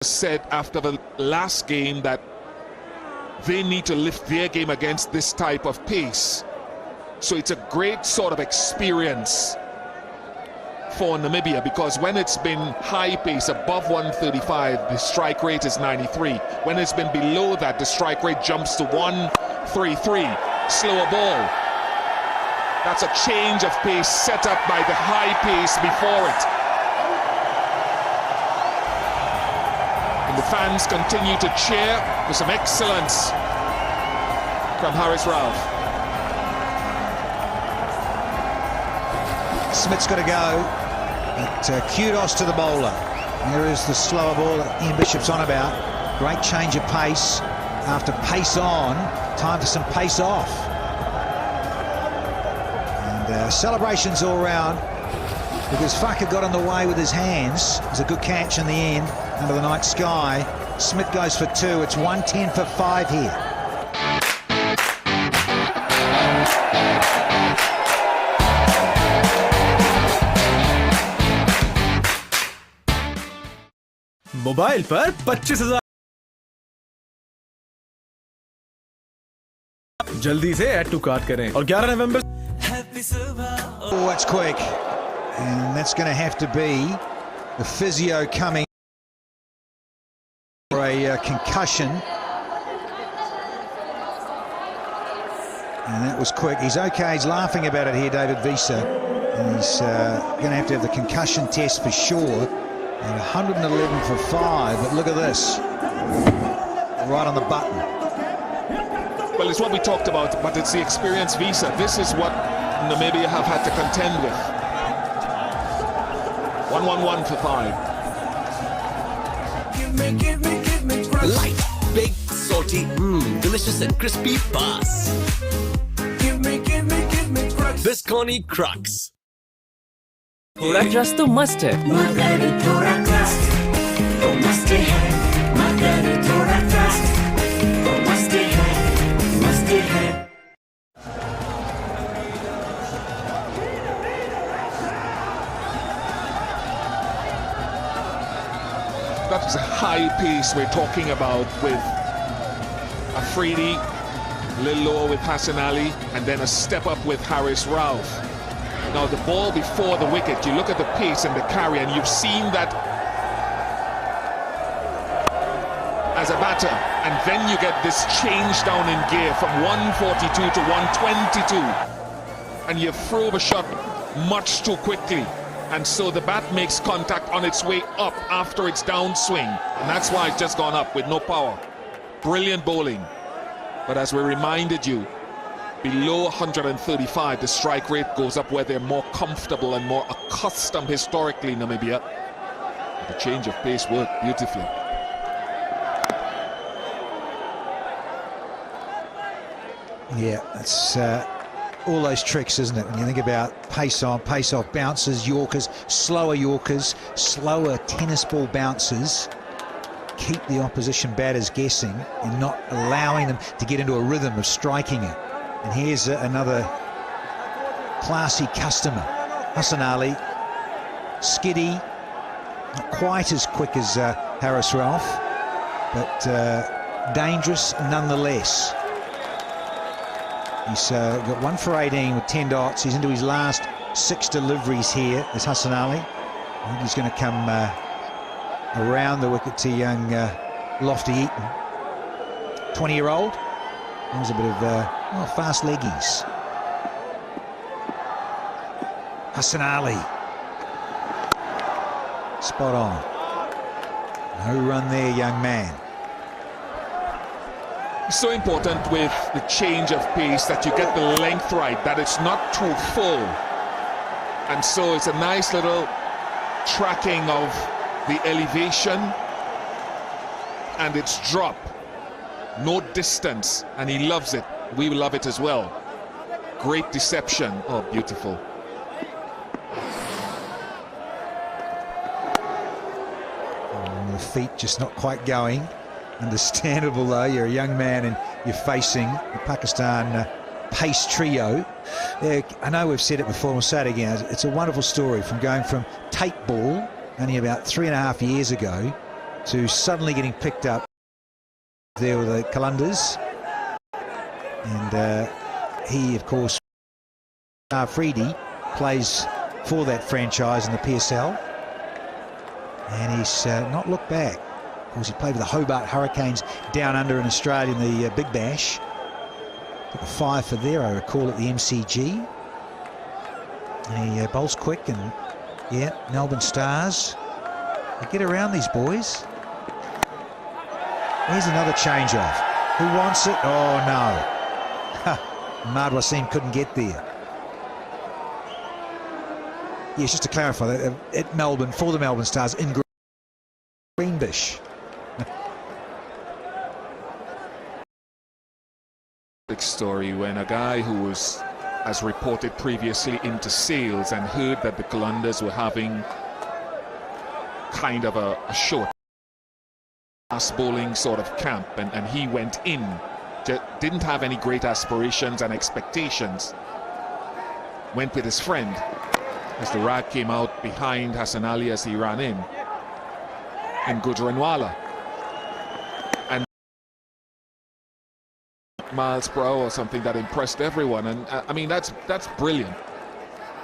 said after the last game that they need to lift their game against this type of pace. So it's a great sort of experience for Namibia, because when it's been high pace above 135, the strike rate is 93. When it's been below that, the strike rate jumps to 133. Slower ball. That's a change of pace set up by the high pace before it. And the fans continue to cheer with some excellence from Harris Ralph. Smith's got to go. But, kudos to the bowler. There is the slower ball that Ian Bishop's on about. Great change of pace. After pace on, time for some pace off. And celebrations all round, because Faka got in the way with his hands. It was a good catch in the end under the night sky. Smith goes for 2. It's 110 for 5 here. Mobile पर 25,000 जल्दी से add to cart करें और 11 नवंबर। Oh, that's quick, and that's going to have to be the physio coming for a concussion, and that was quick. He's okay, he's laughing about it here, David Visa, and he's going to have the concussion test for sure. And 111 for 5, but look at this, right on the button. Well, it's what we talked about, but it's the experience visa. This is what Namibia have had to contend with. 111 for 5. Give me crust. Light, big, salty, delicious and crispy bars. Give me crust. Biscotti Crux. थोड़ा trust तो must है। मगर थोड़ा trust तो must है। मगर थोड़ा trust तो मस्ट है। That was a high pace we're talking about, with Afridi, a little lower with Hassan Ali, and then a step up with Harris Ralph. Now the ball before the wicket, you look at the pace and the carry, and you've seen that as a batter, and then you get this change down in gear from 142 to 122, and you throw the shot much too quickly, and so the bat makes contact on its way up after its downswing, and that's why it's just gone up with no power. Brilliant bowling, but as we reminded you, below 135, the strike rate goes up where they're more comfortable and more accustomed historically, Namibia. The change of pace worked beautifully. Yeah, it's all those tricks, isn't it? When you think about pace on, pace off, bounces, Yorkers, slower tennis ball bounces, keep the opposition batters guessing and not allowing them to get into a rhythm of striking it. And here's another classy customer, Hassan Ali, skiddy, not quite as quick as Harris Ralph, but dangerous nonetheless. He's got 1 for 18 with 10 dots. He's into his last 6 deliveries here. There's Hassan Ali. I think he's going to come around the wicket to young Lofty Eaton. 20-year-old. That was a bit of fast leggies. Hassan Ali. Spot on. No run there, young man. It's so important with the change of pace that you get the length right, that it's not too full. And so it's a nice little tracking of the elevation and its drop. No distance, and he loves it. We love it as well. Great deception. Oh, beautiful. The feet just not quite going. Understandable though, you're a young man and you're facing the Pakistan pace trio. I know we've said it before, we'll say it again. It's a wonderful story, from going from tape ball only about 3.5 years ago to suddenly getting picked up there with the Kalunders. And he, of course, Freedy, plays for that franchise in the PSL. And he's not looked back. Of course, he played with the Hobart Hurricanes down under in Australia in the Big Bash. Took a 5 for there, I recall, at the MCG. And he bowls quick, and yeah, Melbourne Stars. They get around these boys. Here's another change-off. Who wants it? Oh, no. Ahmad Wasim couldn't get there. Yes, just to clarify, that at Melbourne, for the Melbourne Stars, in Greenbush. Big story when a guy who was, as reported previously, into sales and heard that the Kalunders were having kind of a short fast bowling sort of camp, and he went in, didn't have any great aspirations and expectations, went with his friend as the rag came out behind Hassan Ali as he ran in Gujranwala, and miles per hour or something that impressed everyone. And I mean, that's brilliant.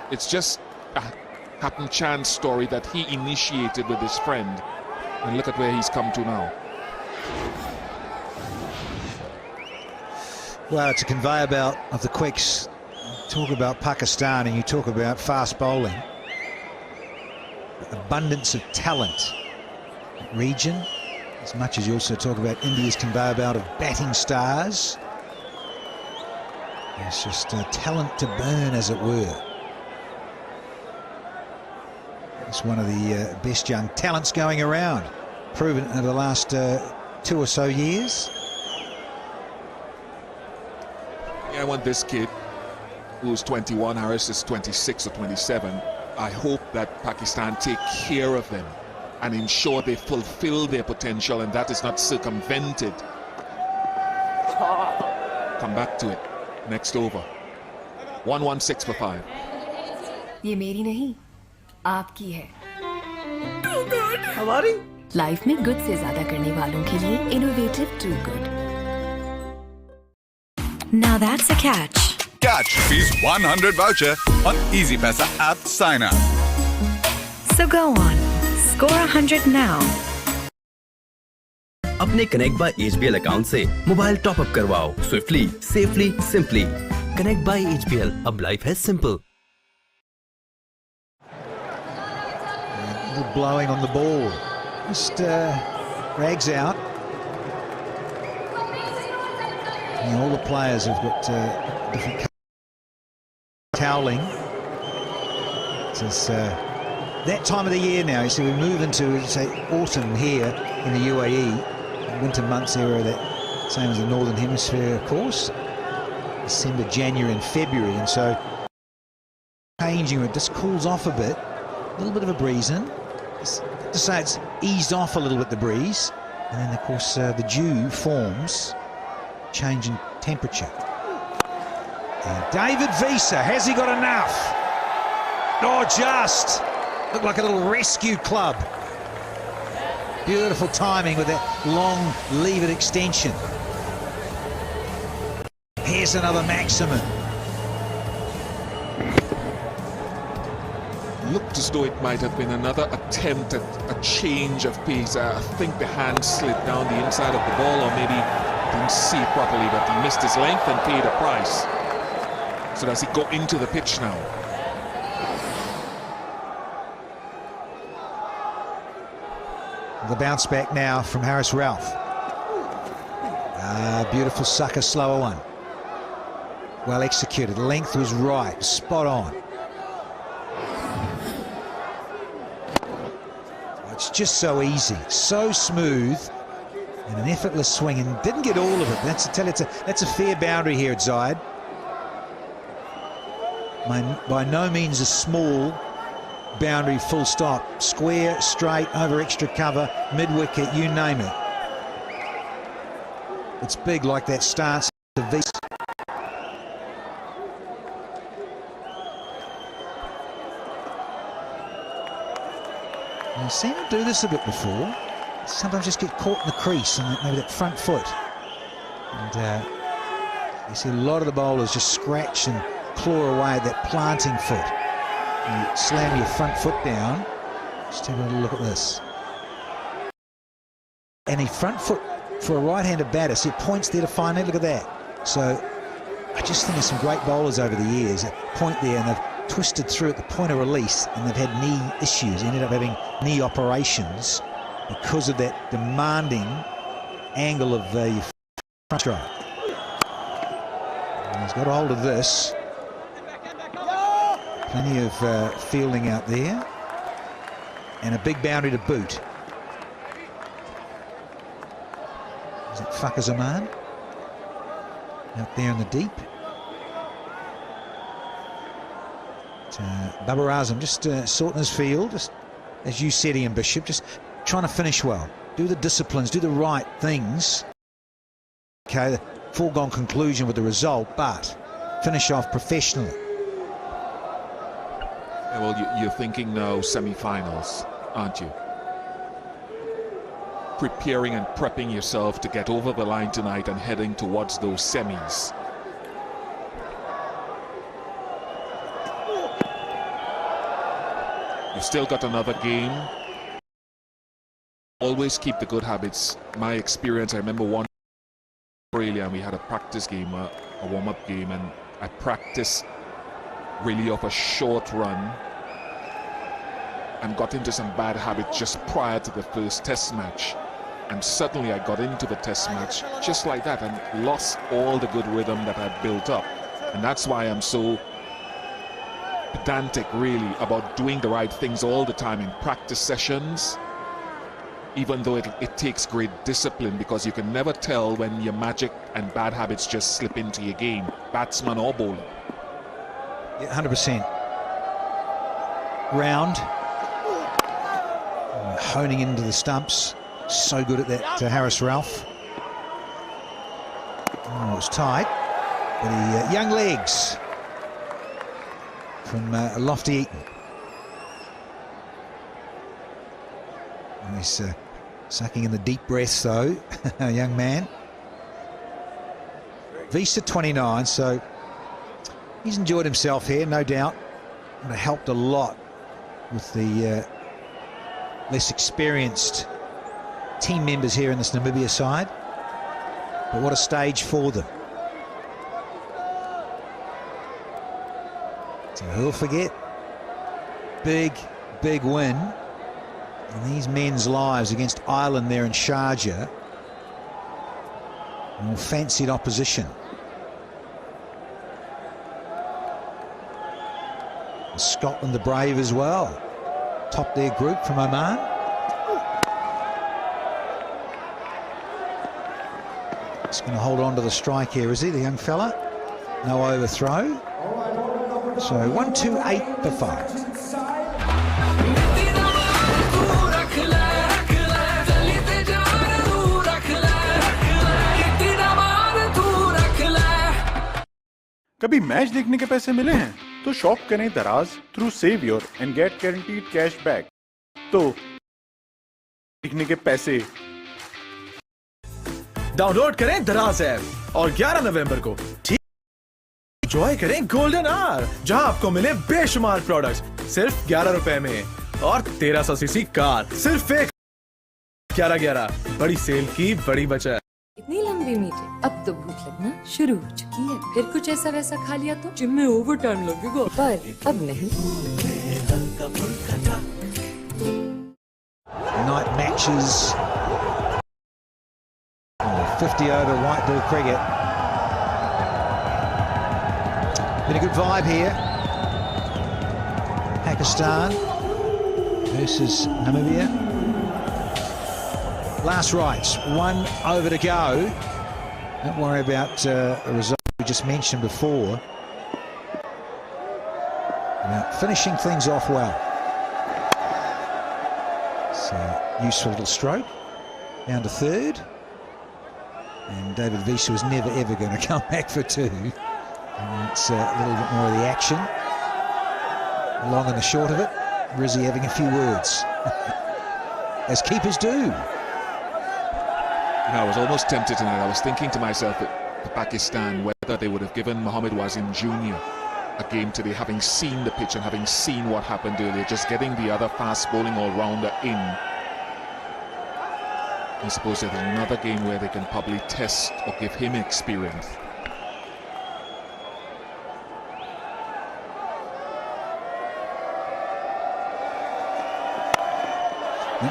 It's just a happen chance story that he initiated with his friend, and look at where he's come to now. Well, it's a conveyor belt of the quicks. Talk about Pakistan and you talk about fast bowling. Abundance of talent region, as much as you also talk about India's conveyor belt of batting stars. It's just talent to burn, as it were. It's one of the best young talents going around, proven over the last 2 or so years. Yeah, I want this kid who's 21, Harris is 26 or 27. I hope that Pakistan take care of them and ensure they fulfill their potential, and that is not circumvented. Come back to it. Next over. 116 for 5. ये मेरी नहीं, आपकी है. हमारी life में good से ज्यादा करने वालों के लिए innovative to good. Now that's a catch. Catch Rupees 100 voucher on EasyPaisa app sign up. So go on, score 100 now. अपने कनेक्ट बाय एचबीएल अकाउंट से मोबाइल टॉप अप करवाओ swiftly, safely, simply. Connect by HBL, अब life है simple. Blowing on the ball. Just rags out. And all the players have got different toweling. It's that time of the year now. You see, we move into, say, autumn here in the UAE. Winter months era, that same as the Northern Hemisphere, of course. December, January and February. And so changing, it just cools off a bit. A little bit of a breeze in. To say it's eased off a little bit, the breeze, and then of course the dew forms, change in temperature. And David Visa, has he got enough? Oh, just looked like a little rescue club. Beautiful timing with that long lever extension. Here's another maximum. Looked as though it might have been another attempt at a change of pace. I think the hand slid down the inside of the ball, or maybe didn't see it properly, but he missed his length and paid a price. So does he go into the pitch now? The bounce back now from Harris Ralph. Beautiful sucker, slower one. Well executed, length was right, spot on. It's just so easy, so smooth, and an effortless swing, and didn't get all of it. That's a fair boundary here at Zayed. By no means a small boundary, full stop. Square, straight, over extra cover, mid-wicket, you name it. It's big like that stance of Visa. I've seen him do this a bit before. sometimes just get caught in the crease and maybe that front foot. And you see a lot of the bowlers just scratch and claw away at that planting foot. You slam your front foot down. Just have a little look at this. And a front foot for a right-handed batter, see it points there to find it, look at that. So I just think there's some great bowlers over the years that point there and they've twisted through at the point of release and they've had knee issues, ended up having knee operations because of that demanding angle of your front stroke. And he's got a hold of this. Plenty of fielding out there. And a big boundary to boot. Is it Fakhar Zaman? Out there in the deep. Babar Azam just sorting his field, just as you said, Ian Bishop, just trying to finish well. Do the disciplines, do the right things. Okay, the foregone conclusion with the result, but finish off professionally. Yeah, well, you're thinking now semi-finals, aren't you? Preparing and prepping yourself to get over the line tonight and heading towards those semis. You've still got another game. Always keep the good habits. My experience, I remember one in Australia and we had a practice game, a warm-up game, and I practiced really off a short run and got into some bad habits just prior to the first test match. And suddenly I got into the test match just like that and lost all the good rhythm that I'd built up. And that's why I'm so pedantic really about doing the right things all the time in practice sessions, even though it takes great discipline, because you can never tell when your magic and bad habits just slip into your game, batsman or bowler. Yeah, 100%. Round. Honing into the stumps. So good at that Harris Ralph. Oh, it's tight. But he, young legs from Lofty Eaton. And he's sucking in the deep breaths though, a young man. Visa 29, so he's enjoyed himself here, no doubt. Would have helped a lot with the less experienced team members here in this Namibia side. But what a stage for them. So who'll forget? Big, big win in these men's lives against Ireland there in Sharjah. More fancied opposition. And Scotland the brave as well. Top their group from Oman. He's going to hold on to the strike here, is he, the young fella? No overthrow. So 1-2-8 for 5. कभी match देखने के पैसे मिले हैं तो shop करें Daraz through save your and get guaranteed cash back. तो देखने के पैसे डाउनलोड करें दराज ऐप और 11 नवंबर को ठीक एंजॉय करें गोल्डन आवर, जहां आपको मिले बेशुमार प्रोडक्ट्स सिर्फ 11 रुपए में और 1300 सीसी कार सिर्फ एक 11-11। बड़ी सेल की बड़ी बचत। इतनी लंबी मीटिंग, अब तो भूख लगना शुरू हो चुकी है। फिर कुछ ऐसा वैसा खा लिया तो जिम में ओवर टाइम लगेगा, पर अब नहीं। Night matches. 50 over white ball cricket. Been a good vibe here. Pakistan versus Namibia. Last rights, 1 over to go. Don't worry about the result we just mentioned before. About finishing things off well. So useful little stroke. Down to third. And David Visa was never ever going to come back for 2. And it's a little bit more of the action. The long and the short of it. Rizzy having a few words. As keepers do. I was almost tempted tonight. I was thinking to myself that for Pakistan, whether they would have given Mohammad Wasim Jr. a game today, having seen the pitch and having seen what happened earlier, just getting the other fast bowling all-rounder in. I suppose there's another game where they can probably test or give him experience.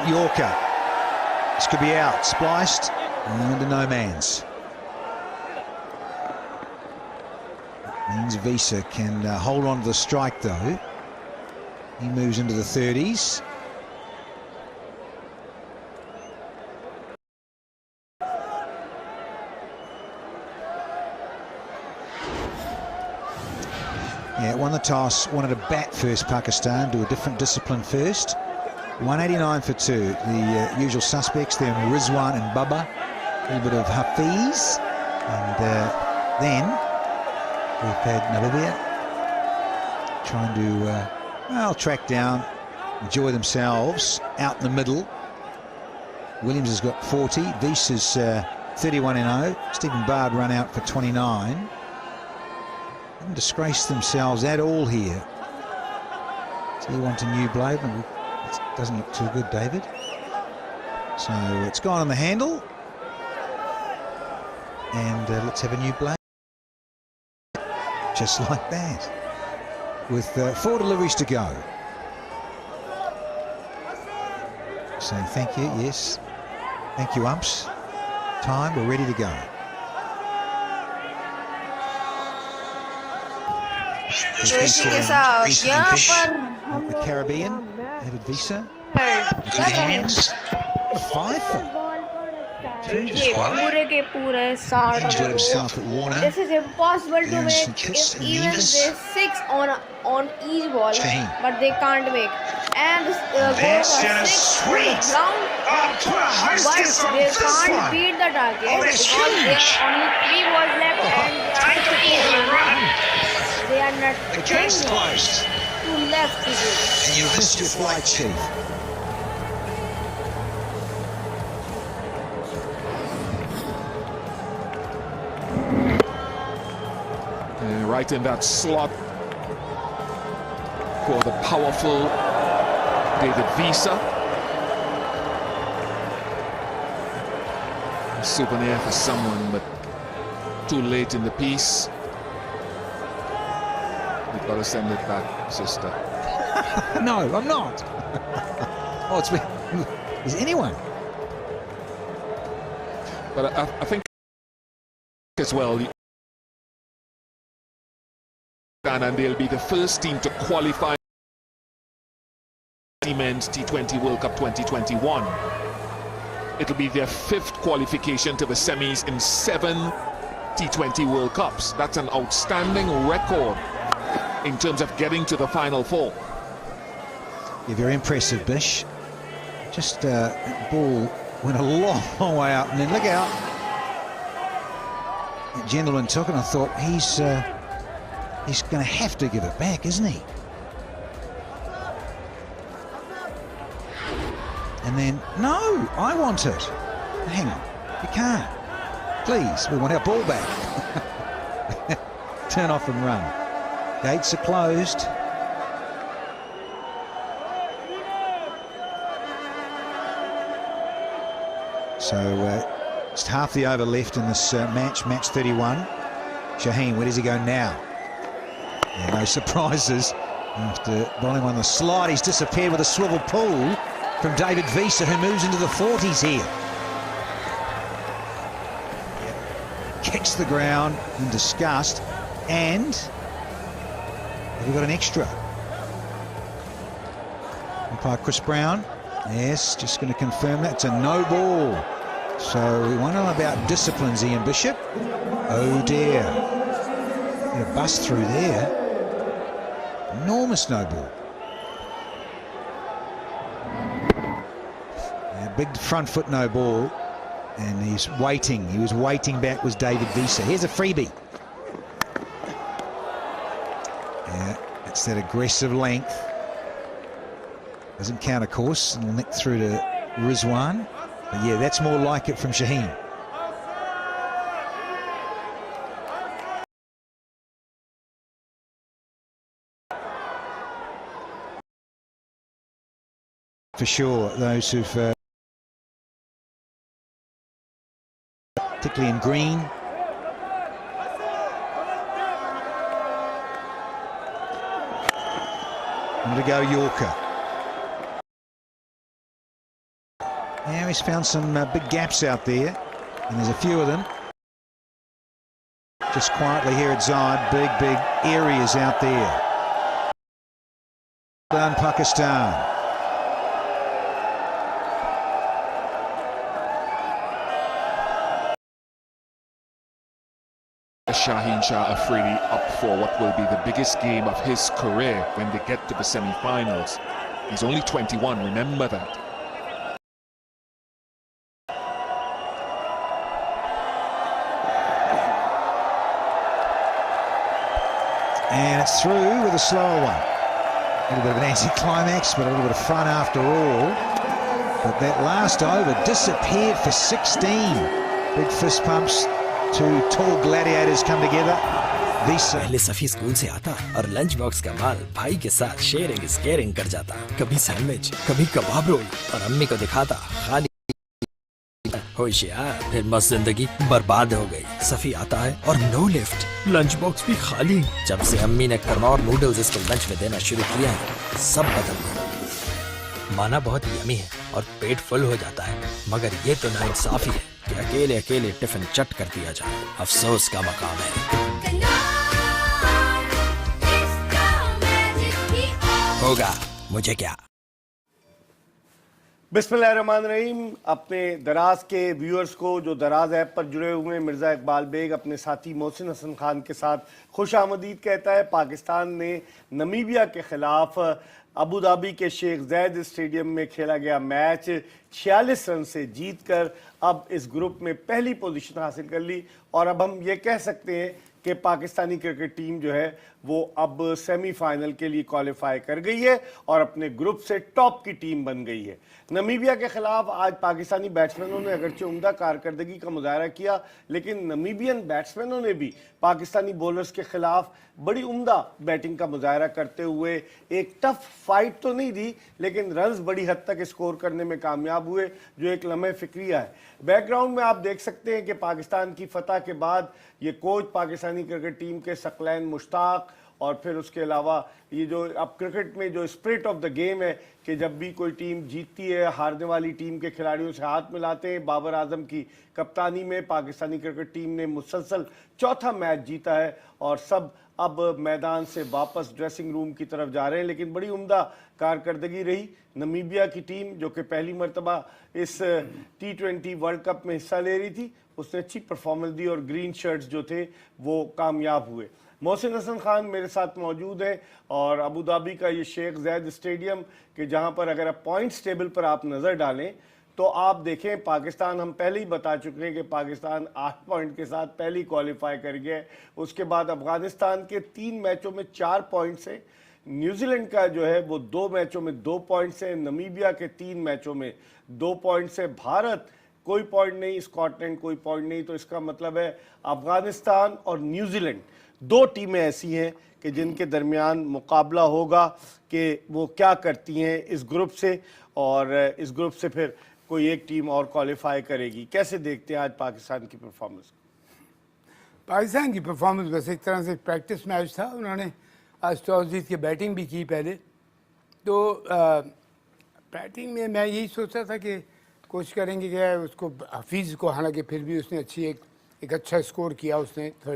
Yorker. This could be out. Spliced into no man's. Means Visa can hold on to the strike though. He moves into the 30s. Yeah, won the toss, wanted to bat first Pakistan, do a different discipline first. 189 for 2. The usual suspects there, Rizwan and Baba. A little bit of Hafiz. And then we've had Nimabia trying to, well, track down, enjoy themselves out in the middle. Williams has got 40. Visa's 31 in 0. Stephen Bard run out for 29. Haven't disgraced themselves at all here. So you want a new blade? It doesn't look too good, David. So it's gone on the handle. And let's have a new blade. Just like that. With 4 deliveries to go. Saying thank you, yes. Thank you, umps. Time, we're ready to go. The Caribbean, David Visa. Hands. 5. This is impossible to make if even there's 6 on each ball, but they can't make. And goes for 6 round, but they can't beat the target because there are only 3 balls left and they are not changing to left to do. And you missed your flight, Chief. Right in that slot for the powerful David Visa. A souvenir for someone, but too late in the piece. We've got to send it back, sister. No, I'm not. Oh, it's me. Is anyone? But I think as well, and they'll be the first team to qualify the Men's T20 World Cup 2021. It'll be their 5th qualification to the semis in 7 T20 World Cups. That's an outstanding record in terms of getting to the Final 4. Yeah, very impressive, Bish. Just that ball went a long way out, and then look out. That gentleman took it, and I thought he's going to have to give it back, isn't he? And then, no, I want it. Hang on, you can't. Please, we want our ball back. Turn off and run. Gates are closed. So just half the over left in this match 31. Shaheen, where does he go now? Yeah, no surprises. After bowling on the slide, he's disappeared with a swivel pull from David Visa, who moves into the 40s here. Yep. Kicks the ground in disgust, and have we got an extra? Umpire Chris Brown, yes, just going to confirm that. It's a no ball. So we want to know about disciplines, Ian Bishop. Oh dear. Get a bust through there. Enormous no ball. Big front foot no ball, and he's waiting. He was waiting back, was David Visa. Here's a freebie. Yeah, it's that aggressive length. Doesn't count, of course, and nick through to Rizwan. But yeah, that's more like it from Shaheen. for sure. Those who've particularly in green. And to go Yorker. Now he's found some big gaps out there, and there's a few of them. Just quietly here at Zayed, big areas out there. Done Pakistan. Shaheen Shah Afridi up for what will be the biggest game of his career when they get to the semi-finals. He's only 21, remember that. And it's through with a slower one. A little bit of an anticlimax, but a little bit of fun after all. But that last over disappeared for 16. Big fist pumps. Two tall gladiators come together. पहले Safi school से आता और lunch box का माल भाई के साथ sharing is caring कर जाता। कभी सैंडविच, कभी कबाब रोल, और अम्मी को दिखाता खाली होशियार। फिर मस्त जिंदगी बर्बाद हो गई। सफी आता है और नो लिफ्ट, लंच बॉक्स भी खाली। जब से अम्मी ने कर्मा और नूडल्स इसको लंच में देना शुरू किया है, सब बदल गया। माना बहुत यमी है और पेट फुल हो जाता है, मगर ये तो नाइंसाफी है कि अकेले अकेले टिफिन चट कर दिया जाए। अफसोस का मकाम है। होगा मुझे क्या। बिस्मिल्लाहिर्रहमानिर्रहीम। अपने दराज के व्यूअर्स को जो दराज ऐप पर जुड़े हुए हैं, मिर्ज़ा इकबाल बेग अपने साथी मोहसिन हसन खान के साथ खुश आमदीद कहता है। पाकिस्तान ने नमीबिया के खिलाफ अबू धाबी के शेख ज़ायद स्टेडियम में खेला गया मैच 46 रन से जीतकर अब इस ग्रुप में पहली पोजीशन हासिल कर ली, और अब हम ये कह सकते हैं कि पाकिस्तानी क्रिकेट टीम जो है वो अब सेमीफाइनल के लिए क्वालिफाई कर गई है और अपने ग्रुप से टॉप की टीम बन गई है। नमीबिया के खिलाफ आज पाकिस्तानी बैट्समैनों ने अगरचे उम्दा कारकर्दगी का मुजाहरा किया, लेकिन नमीबियन बैट्समैनों ने भी पाकिस्तानी बॉलर्स के खिलाफ बड़ी उम्दा बैटिंग का मुजाहरा करते हुए एक टफ फाइट तो नहीं दी, लेकिन रन्स बड़ी हद तक स्कोर करने में कामयाब हुए, जो एक लम्हे फिक्रिया है। बैकग्राउंड में आप देख सकते हैं कि पाकिस्तान की फतह के बाद ये कोच पाकिस्तानी क्रिकेट टीम के सकलैन मुश्ताक, और फिर उसके अलावा ये जो अब क्रिकेट में जो स्पिरिट ऑफ द गेम है कि जब भी कोई टीम जीतती है, हारने वाली टीम के खिलाड़ियों से हाथ मिलाते हैं। बाबर आजम की कप्तानी में पाकिस्तानी क्रिकेट टीम ने मुसलसल चौथा मैच जीता है और सब अब मैदान से वापस ड्रेसिंग रूम की तरफ जा रहे हैं। लेकिन बड़ी उम्दा कारकर्दगी रही नमीबिया की टीम, जो कि पहली मरतबा इस T20 वर्ल्ड कप में हिस्सा ले रही थी, उसने अच्छी परफॉर्मेंस दी और ग्रीन शर्ट्स जो थे वो कामयाब हुए। मोहसिन हसन खान मेरे साथ मौजूद है और अबू धाबी का ये शेख ज़ायद स्टेडियम कि जहां पर अगर आप पॉइंट्स टेबल पर आप नज़र डालें तो आप देखें पाकिस्तान, हम पहले ही बता चुके हैं कि पाकिस्तान 8 पॉइंट के साथ पहले ही क्वालिफाई कर गया है। उसके बाद अफगानिस्तान के 3 मैचों में 4 पॉइंट्स हैं, न्यूजीलैंड का जो है वो 2 मैचों में 2 पॉइंट्स हैं, नमीबिया के 3 मैचों में 2 पॉइंट्स है, भारत कोई पॉइंट नहीं, स्कॉटलैंड कोई पॉइंट नहीं। तो इसका मतलब है अफगानिस्तान और न्यूजीलैंड 2 टीमें ऐसी हैं कि जिनके दरमियान मुकाबला होगा कि वो क्या करती हैं इस ग्रुप से, और इस ग्रुप से फिर कोई एक टीम और क्वालिफाई करेगी। कैसे देखते हैं आज पाकिस्तान की परफॉर्मेंस? पाकिस्तान की परफॉर्मेंस बस एक तरह से प्रैक्टिस मैच था। उन्होंने आज टॉस जीत के बैटिंग भी की पहले, तो बैटिंग में मैं यही सोचा था कि कोशिश करेंगे कि उसको हफीज़ को, हालांकि फिर भी उसने अच्छी एक अच्छा स्कोर किया उसने